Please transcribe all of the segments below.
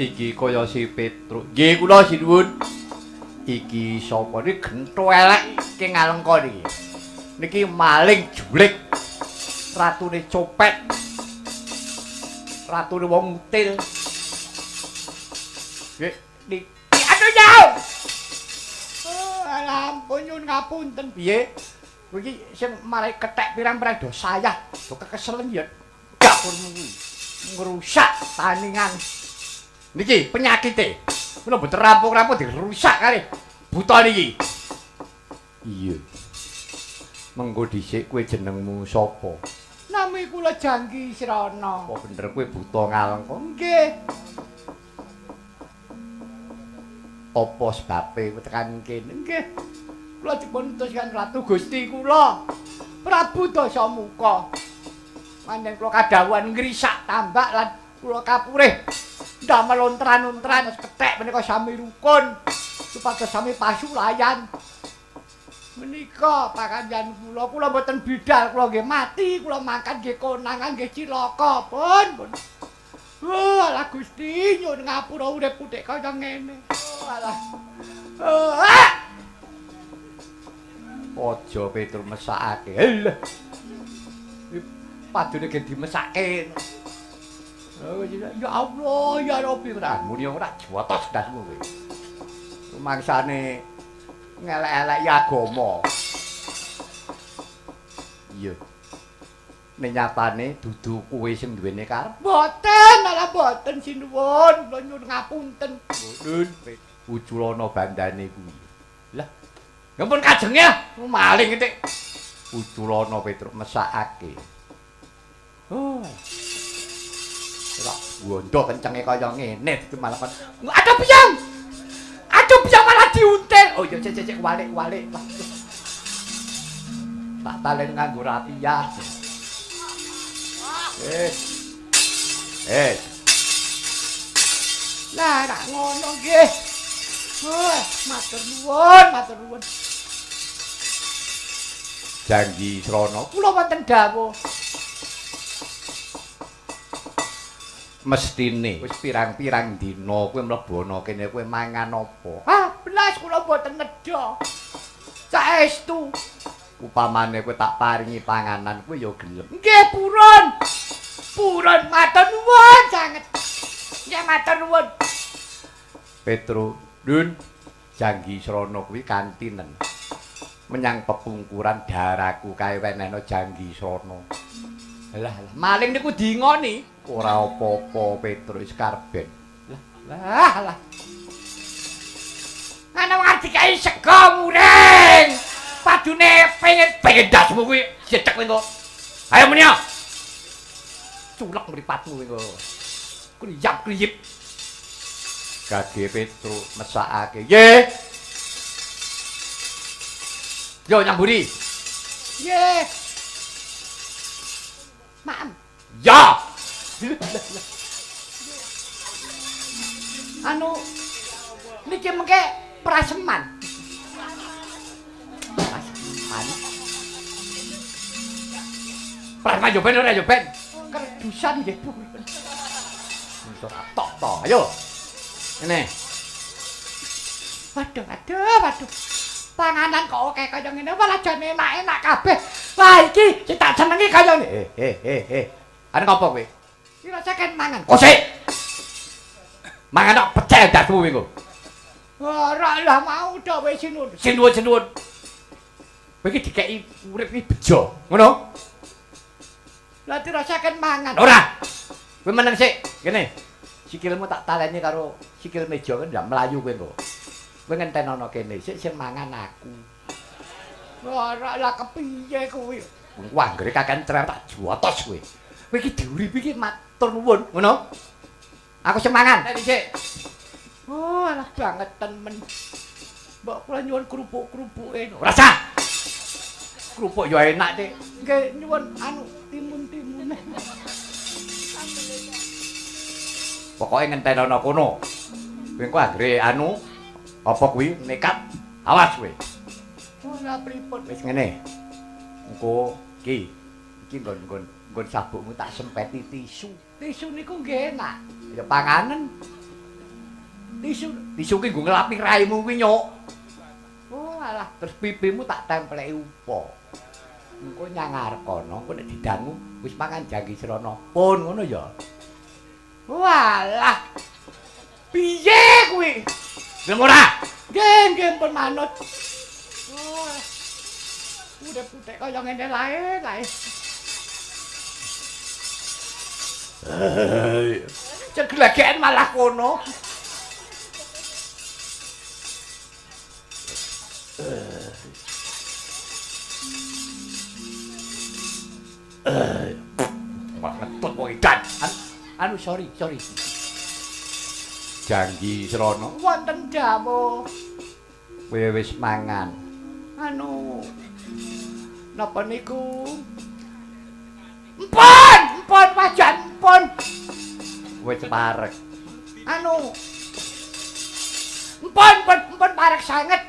Iki kaya si Petruk. Nggih kula sinuwun. Iki sapa niki gentho elek ki ngalengka niki. Niki maling julik. Ratune copet. Ratune wong util. Nggih niki aduh jauh. Ampun nyun ngapunten piye? Kowe iki sing marai kethek pirang-pirang do sayah, do kekeselen ya dapurmu kuwi. Ngrusak taningan. Niki penyakite. Kula mboten rampung-rampung dirusak kali buta niki. Iya. Mengko dhisik kowe jenengmu sapa? Nami kula Janggi Srana. Apa bener kowe buta ngalengka? Nggih. Apa sebabe tekan kene? Nggih. Kula dipun utus kan Ratu Gusti kula Prabu Dasamuka. Panjenengan kula kadhawuhan ngrisak tambak lan kula kapurih ndamel lontran-lontran kethek menika sami rukun supados sami pasulayan. Menika pakanjan kula mboten bidal, kula nggih mati, kula makan nggih konangan nggih cilaka pun. Alah Gusti nyuwun ngapura urip putik kaya ngene. Alah. Aja Petruk mesakake. Lah. Padune gen dimesake. Ya Allah, ya Rabbi, muni ora jotos dasmu kowe. Rumangsane ngelek-elek agama. Iya. Nek nyatane dudu kowe sing duwene karep. Mboten, malah mboten sinuwun, kula nyuwun ngapunten. Mboten, Uculana bandane kuwi. Lah, ngampun kajenge maling titik. Uculana Petruk mesakake. Oh. Ora wondo kencenge kaya ngene iki malah aduh piyang. Aduh piyang malah diuntel. Oh ya cek walik-walik. Tak talen nganggo rapiah. Lah rak ngono nggih. Matur nuwun. Janggi Srana, kula wonten dawuh. Mestine wis pirang-pirang dina kowe mlebu ana kene kowe mangan apa? Belas kula mboten nedha. Saestu upamane kowe tak paringi panganan kowe ya gelem. Nggih purun. Purun matur nuwun sanget. Nggih matur nuwun. Petruk, Dun, Janggi Srana kuwi kantinen. Menyang pepungkuran daraku kae wenehna Janggi Srana. Lah, maling niku dingoni. Ora apa-apa Petruk wis karben. Lah. Ana wong arep dikai sego muring. Padune pengen dasmu kuwi cecek kowe kok. Ayo muni. Culek mripatmu kowe kok. Kriyap-kriyip. Gage Petruk mesakake. Nggih. Yo nyamburi. Nggih. Maem. Ya. Anu niki mengke praseman. Praseman yo ben ora yo ben. Kerdusan nggih, Bu. Ora tok. Ayo. Ngene. Waduh. Panganan kok oke kaya ngene malah jane enak-enak kabeh. Wah iki sing tak senengi kaya ngene. Arep apa kowe? Iki rasaken mangan. Kosek. Mangan kok pecel dasmu kowe. Ora lah mau dhewe sinun. Sinun. Kowe iki dikeki urip iki bejo, ngono? Lah dirasaken mangan. Ora. Kowe meneng sik, kene. Sikilmu tak taleni karo sikil meja kan ndak mlayu kowe kok. Kowe ngentenono kene sik sing mangan aku. Ora lah kepiye kowe? Wah, anggere kakean cerer tak jotos kowe. Kowe iki diuripi iki matur nuwun, ngono? Aku sing mangan. Nek dhisik. Oh, alah bangeten men. Mbok kula nyuwun kerupuk-kerupuke. Rasa. Kerupuk ya enak, Dik. Nggih nyuwun anu timun-timune. Pokoke ngentenono kono. Kowe engko anggere anu apa kuwi nekat awas kowe. Ora pripun wis ngene. Engko iki nggon sabukmu tak sempeti tisu. Tisu niku nggih enak. Ya panganen. Tisu ki nggo nglapi raimu kuwi, Nyuk. Oh, alah, terus pipimu tak templeki upo. Engko nyang arep kono, engko nek didangu wis mangan Janggi Srana. Pun ngono ya. Walah. Piye kuwi? Gelem ora? Nggih, pun manut. Oh. Putek-putek kaya ngene lae. Ceglegen malah kono. Wah, ngetut kok edan. Anu sorry. Janggi Srana wonten dawuh. Kowe wis mangan. Anu napa niku? Empun wajan empun. Wis parek. Anu empun parek sanget.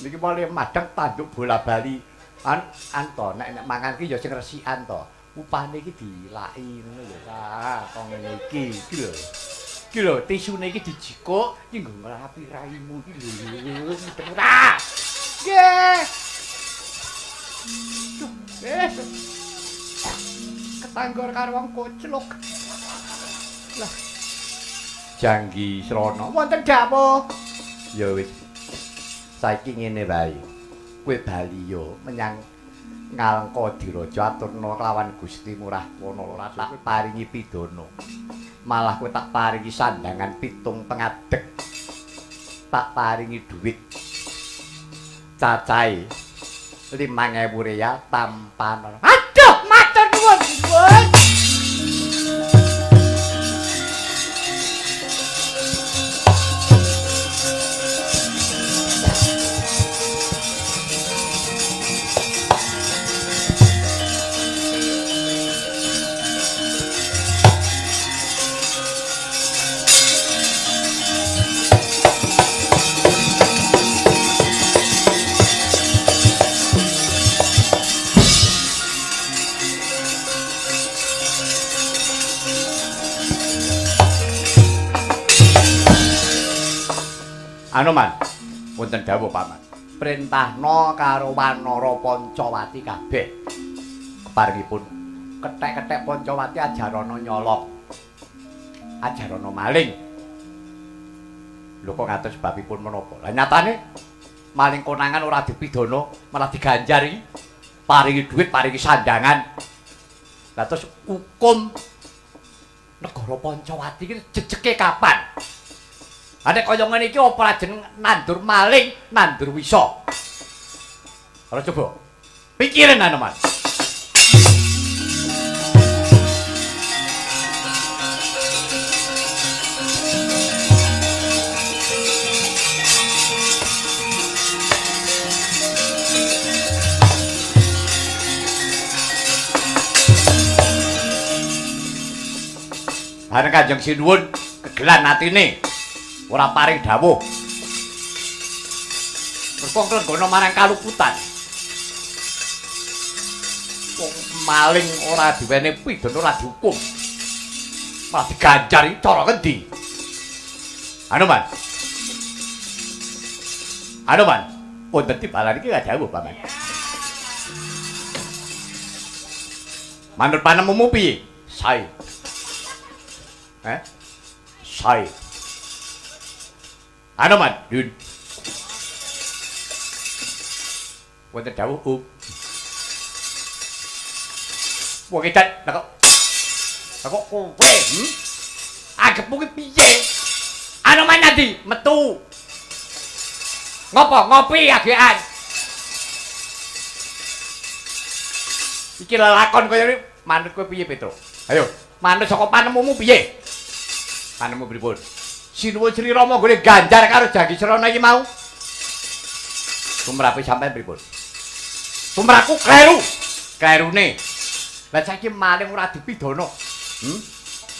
Niki mulai madang tanduk bola bali. Anto nek mangan ki ya sing resikan to. Upane iki dilaki ngono lho. Kok ngene iki lho. Iki lho tisune iki dijikuk iki nggo nglapi raimu iki lho. Ora. Nggih. Ketanggor karo wong koclok. Lah. Janggi Srana wonten dawuh. Ya wis. Saiki ngene wae. Kowe bali yo menyang Ngalengkadiraja aturna kelawan Gusti Murah Wana ora tak paringi pidana. Malah kowe tak paringi sandangan pitung pengadeg. Tak paringi dhuwit cacahe 5.000 real tampan. Aduh, matur nuwun. Anu man, wonten dawuh paman. Perintahna karo Wanara Pancawati kabeh. Keparingipun kethek-kethek Pancawati ajarana nyolong. Ajarana maling. Lho kok ngaten sebabipun menapa? Lah nyatane maling konangan ora dipidana, malah diganjari. Paringi dhuwit, paringi sandangan. Lah terus hukum negara Pancawati iki jejeke kapan? Nek kaya ngene iki apa lajeng nandur maling, nandur wisa. Ora coba. Pikirin ana, Mas. Bareng Kanjeng Sinuwun kegelan atine. Ora paring dawuh. Mergo nglenggana marang kaluputan. Wong maling ora diwene pidana ora dihukum. Malah diganjari cara kendi. Anu man. Wonten timbalan iki gak dawuh, Paman. Manut panemumu piye? Sae. Sae. Anu man, Dun. Wonten dawuh, Wong edan, kok kowe, anggepmu ki piye? Anu man nanti metu. Ngopo? Ngopi agean. Iki lelakon kaya iki, manut kowe piye, Petro? Ayo, manut saka panemumu piye? Panemu pripun? Sinuwun Sri Rama nggone ganjar karo Janggi Srana iki mau. Tumrape sampean pripun? Tumraku kleru. Klerune. Lah saiki maling ora dipidana.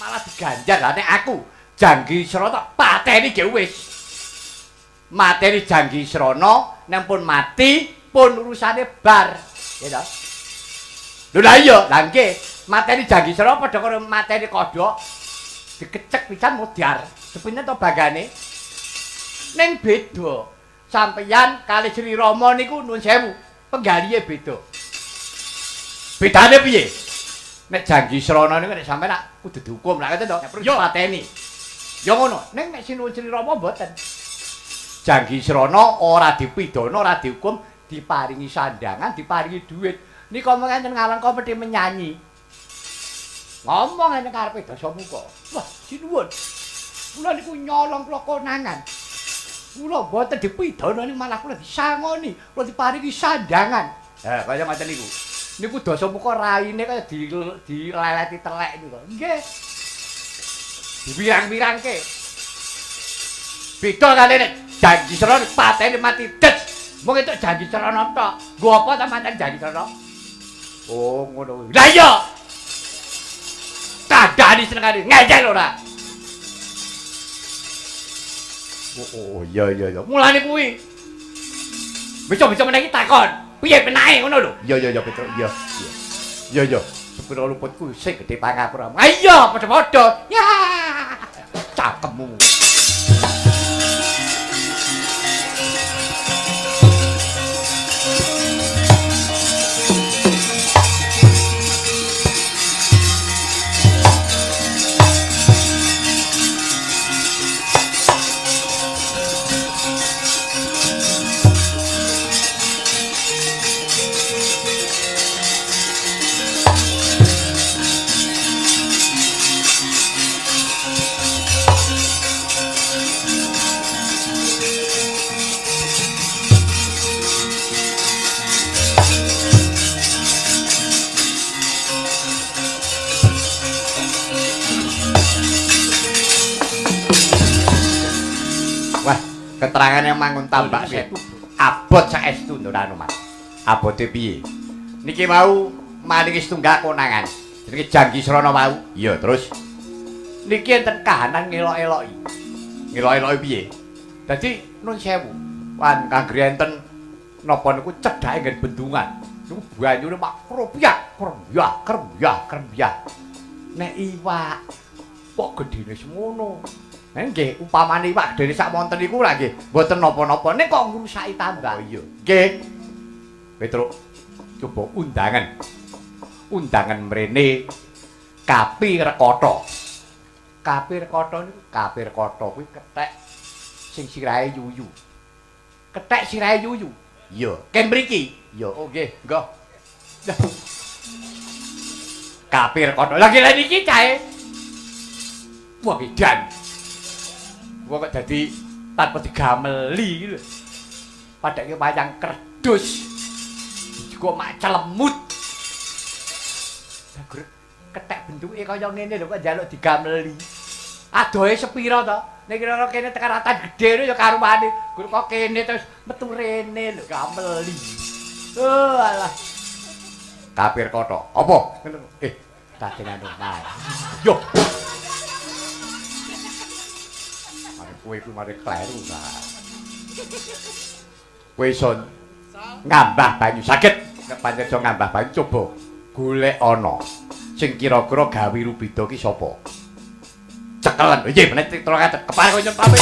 Malah diganjar. Lah nek aku Janggi Srana tak pateni ge wis. Mateni Janggi Srana nek pun mati pun urusane bar. Ya ta? Lho lah iya, lah nggih. Mateni Janggi Srana padha karo mateni kodhok. Dikecek pisan modar. Sepine to bagane. Ning beda. Sampeyan kali Sri Rama niku nuwun sewu, penggalihe beda. Bedane piye? Nek Janggi Srana niku nek sampeyan kudu dihukum lha ngoten to. Yo pateni. Ya ngono. Ning nek sinuwun Sri Rama mboten. Janggi Srana ora dipidana, ora dihukum, diparingi sandangan, diparingi dhuwit. Nika mengken ngaleng komedi menyanyi. Ngomong nek karepe Dasamuka. Wah, sinuwun. Kula niku nyolong kula konangan. Kula mboten dipidana niku malah kula disangoni, kula diparingi sandangan. Ha, kaya ngoten niku. Niku Dasamuka raine kaya dileleti telek niku. Nggih. Diwirang-wirangke. Beda kali nek Janggi Srana pateni mati des. Mung entuk Janggi Srana tok. Nggo apa ta manten Janggi Srana? Oh, ngono. Lah iya. Kadani senengane ngejel ora. Oh, iya. Mulane kuwi. Bisa meneh iki takon. Piye penake ngono lho? Iya, Petruk. Iya. Sepira luputku sing gedhe pangapura. Ayo padha-padha. Ya. Cakemmu. Keterangannya mangun tambak setu abot saestu Ndorano Mas. Abote piye? Niki mau maringi setunggal konangan. Jenenge Janggi Srana wau. Iya, terus niki enten kahanan ngelok-eloki. Ngelok-eloki piye? Dadi nun sewu. Wan kanggere enten napa niku cedhake nggen bendungan. Niku banyune mak krembyak. Nek iwak kok gedene semono. Nggih, upamane iwak dene sak monten iku lho nggih, mboten napa-napa. Nek kok ngrusaki tambah. Iya. Nggih. Petruk, coba undangan. Undangan mrene Kapi Rekata. Kapi Rekata kuwi kethek sing sirahe yuyu. Kethek sirahe yuyu. Iya, ken mriki. Iya, oh nggih, nggo. Kapi Rekata. Lah kira niki cahe. Wah, edan. Gua kok dadi tanpa digameli lho. Padake wayang kerdus. Juga mak celemut. Dagur ketek bentuke kaya ngene lho kok njaluk digameli. Adohe sepira to? Nek kira kene tekan ratan gedhe ya karupane. Gur kok kene terus metu rene lho gameli. Oh alah. Kapir kothok. Apa? Dadengan omah. Yo. Kowe iku mari kleru ta. Kowe iso ngambah banyu saged nek pancen iso ngambah banyu coba golek ana sing kira-kira gawe rubeda ki sapa. Cekelen. Nggih, meneh terus katen. Kepareng kowe nyempame.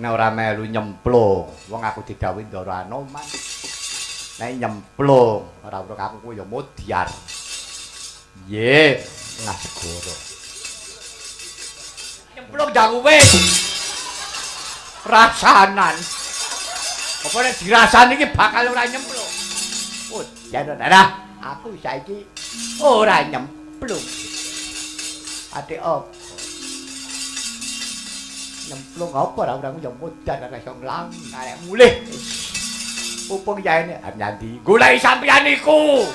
Nek ora melu nyemplung, wong aku didhawuhi Ndara Anoman. Nek nyemplung, ora urung aku kuwi ya modiar. Nggih, tengah segara. Nyemplung danguwe. Rasanan. Apa nek dirasani iki bakal ora nyemplung. Oh, ya ora, aku saiki ora nyemplung. Adik apa? Nyemplung apa ora ora yo mudan ora iso nglang arek mulih. Mumpung yaene nyandi. Goleki sampeyan iku.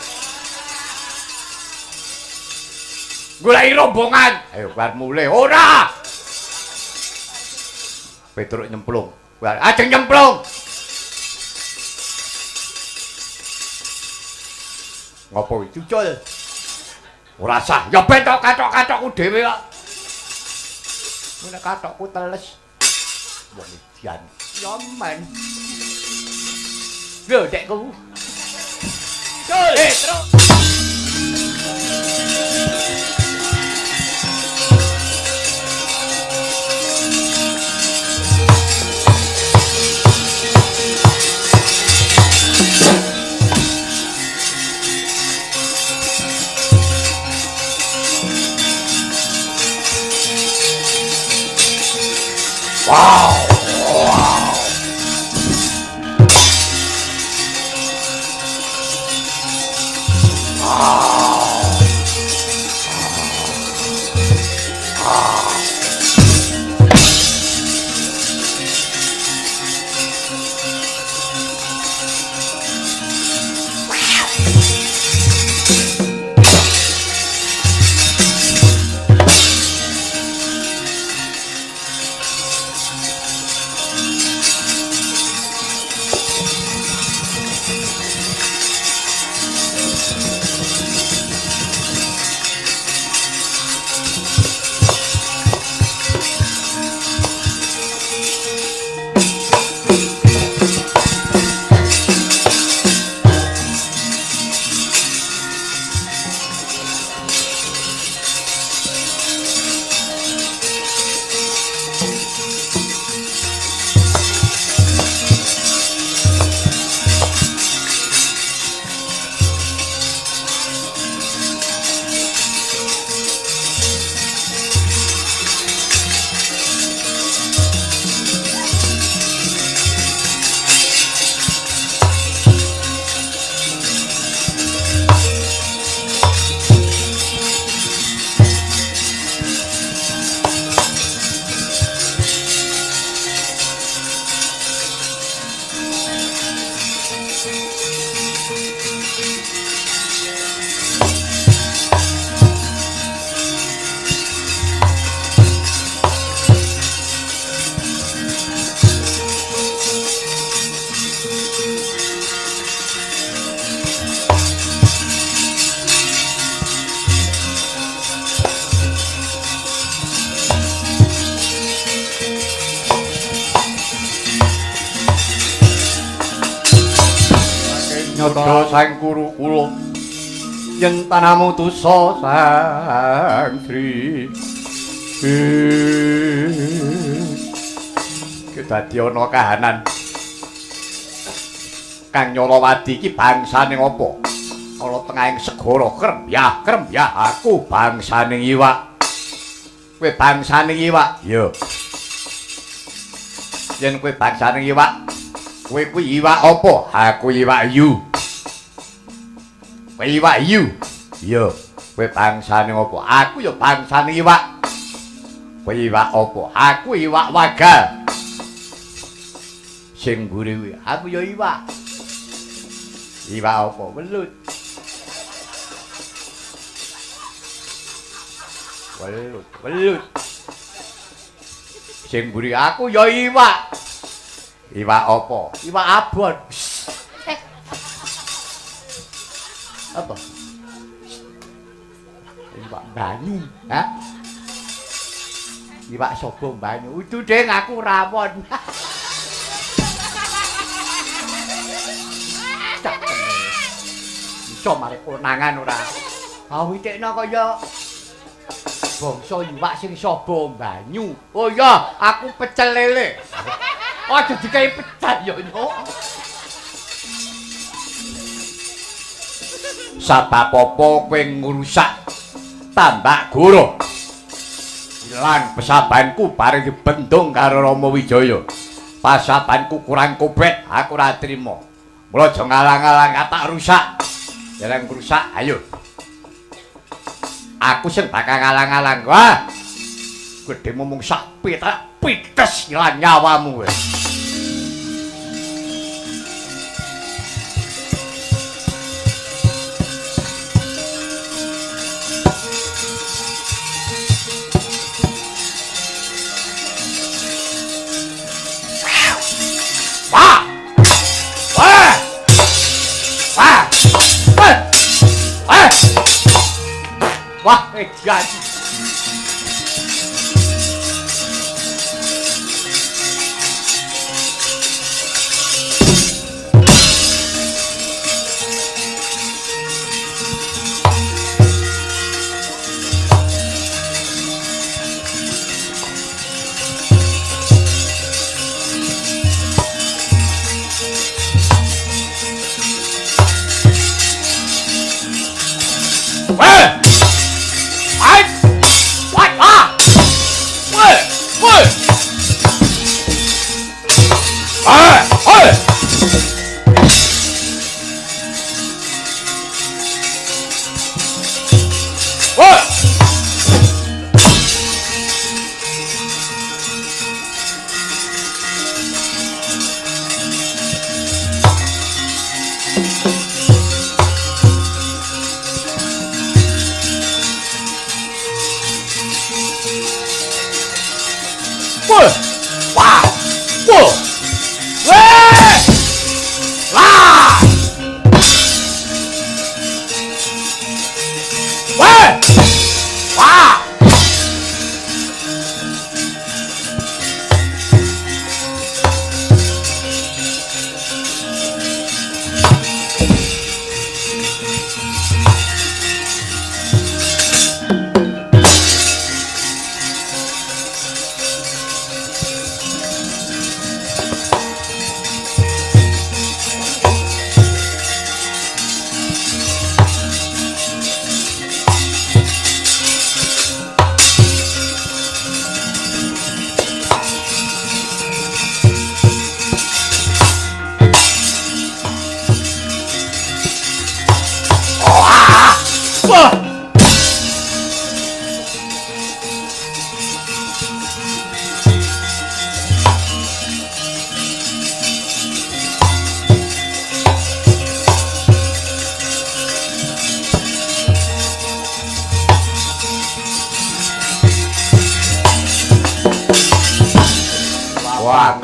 Goleki rombongan. Ayo bar mulih. Ora. Petruk nyemplung. Ajeng nyemplung. Ngopo iki cucul? Ora sah. Ya ben tok kathok-kathokku dhewe kok. Nek kathokku teles. Wong idian. Ya men. Lho dekku. Cul, terus. Wow! Wow! Nyoda sang kuru kula yen tanamu tusa sang Sri kedadi ana kahanan Kang Nyolowadi iki bangsane apa ana tengahing segara krembyah aku bangsane iwak kowe bangsane iwak ya yen kowe bangsane iwak kowe kuwi iwak apa? Aku iwak hiu. Kowe iwak hiu? Iya. Kowe bangsane apa? Aku ya bangsane iwak. Kowe iwak apa? Aku iwak wagal. Sing mburi kuwi, aku ya iwak. Iwak apa? Welut. Welut. Sing mburi aku ya iwak. Iwak apa? Iwak abon. Apa? Iwak banyu, ha? Iwak sapa banyu? Itu ding aku rawon. Cak. Iso marek konangan ora. Awitekno kaya bangsa iwak sing sapa banyu. Oh iya, aku pecel lele. Aja dikai pecah ya nyok. Sabab apa kowe ngrusak tambak goro. Ilang pesabanku bareng dibendung karo Rama Wijaya. Pasabanku kurang kopet, aku ora trima. Mula aja ngalang-alang tak rusak. Yen ngrusak, ayo. Aku sing bakal ngalang-alang. Wah. Gedhe mung sak pites ilang nyawamu wis. Wah, jadi.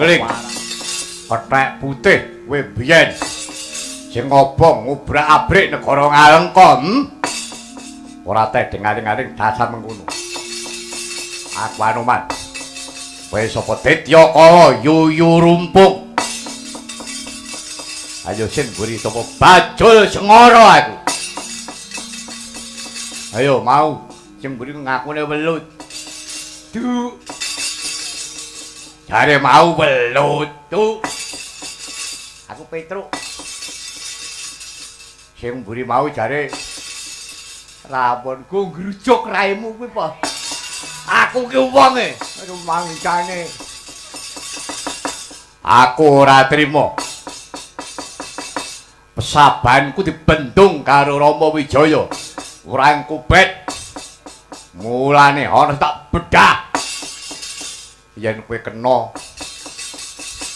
Angling kethek putih kowe biyen sing ngobong ngubrak-abrik negara Ngalengka ora teh dengaring-aring dasar mengkono. Aku Anoman kowe sapa Detya Kala yuyu rumpung. Ayo sing mburi sapa Bajul Sengara aku. Ayo mau sing mburi ngakune welut. Duh jare mau welut tuh. Aku Petruk. Sing mburi mau jare raponku ngrujuk raimu kuwi apa? Aku ki wonge, aduh mangkane. Aku ora trima. Pesabanku dibendung karo Rama Wijaya. Urang kubet. Mulane ana tak bedah. Yen kowe kena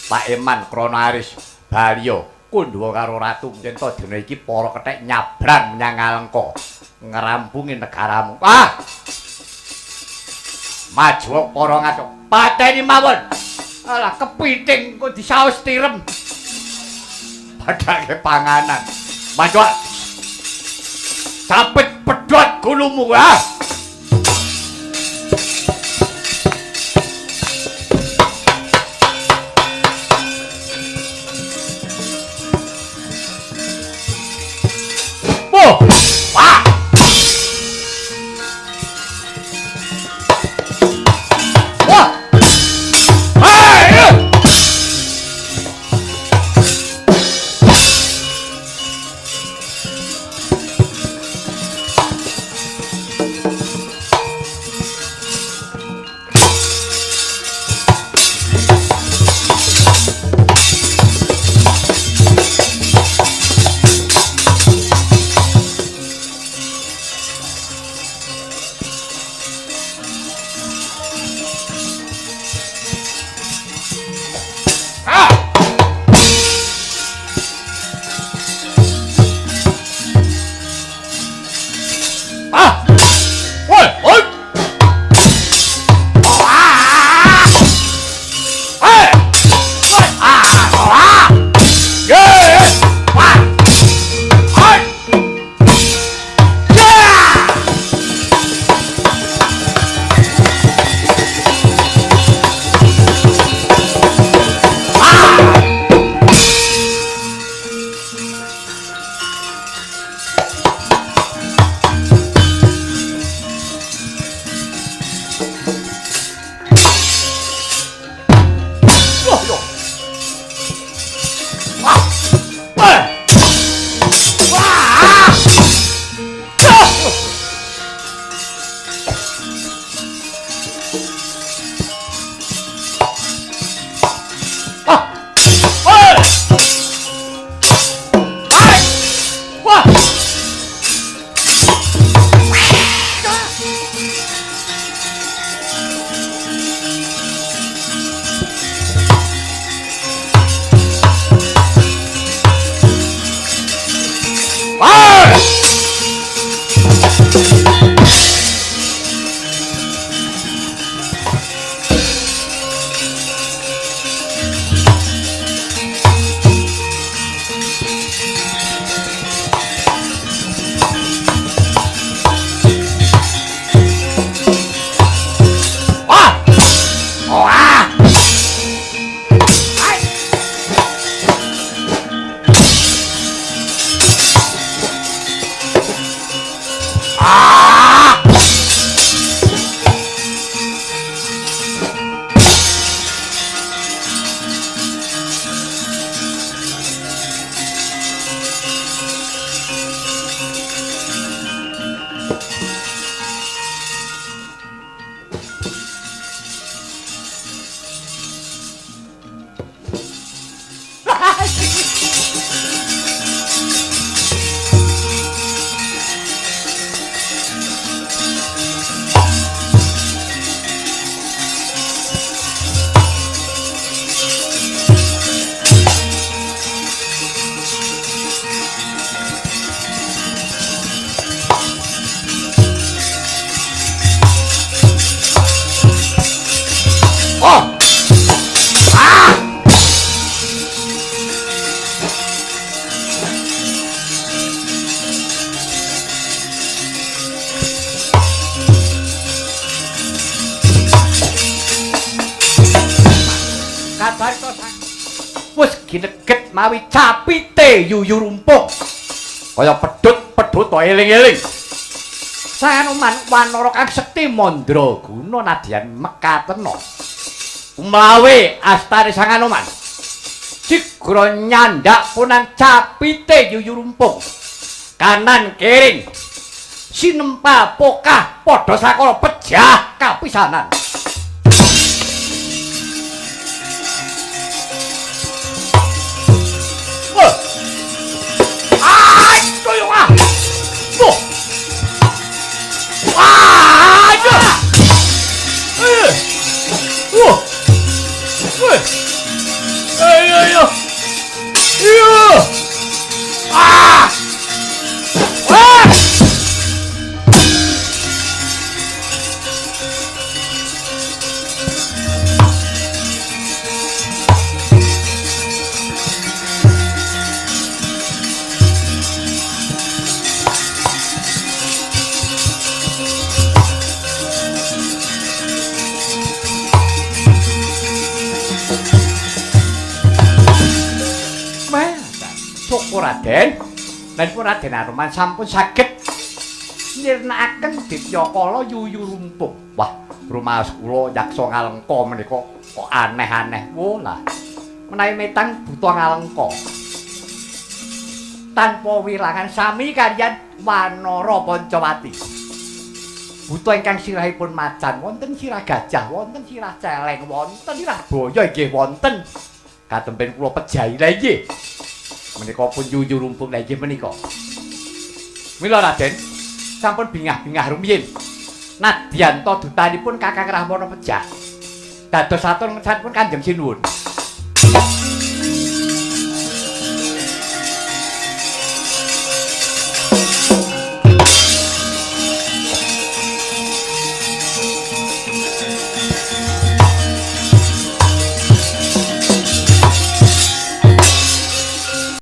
Pak Eman krana aris Balya kundha karo ratu yen to dina iki para kethek nyabrang menyang Ngalengka ngrampungi negaramu. Ah! Maju para ngaco. Pateni mawon. Alah kepiting kok disaus tirem. Padake panganan. Maju. Sapit pedhot gulumu ah. Wes gineget mawi capite yuyu rumpuk kaya pedhut-pedhut to eling-eling. Saenoman wanara kang sekti mandraguna nadyan mekatena. Umawi astane Sang Anoman. Sigra nyandak punang capite yuyu rumpuk. Kanan kering sinempa pokah padha sakala pejah kapisanan. Raden, menipun Raden Anoman sampun saged nyirnakaken Dityakala yuyu rumpuk. Wah, rumaos kula yaksa ngalengka menika kok aneh-aneh. Wolah. Menawi metang buta ngalengka. Tanpa wilangan sami kaliyan Wanara Pancawati. Buta ingkang sirahipun macan, wonten sirah gajah, wonten sirah celeng, wonten sirah boyo nggih wonten. Katemben kula pejahi lha nggih. Menika pun yuyu rumpuk lha nggih menika. Mila Raden, sampun bingah-bingah rumiyin. Nadyan to dutanipun Kakang Rahwana pejah. Dados atur ngesanipun Kanjeng Sinuwun.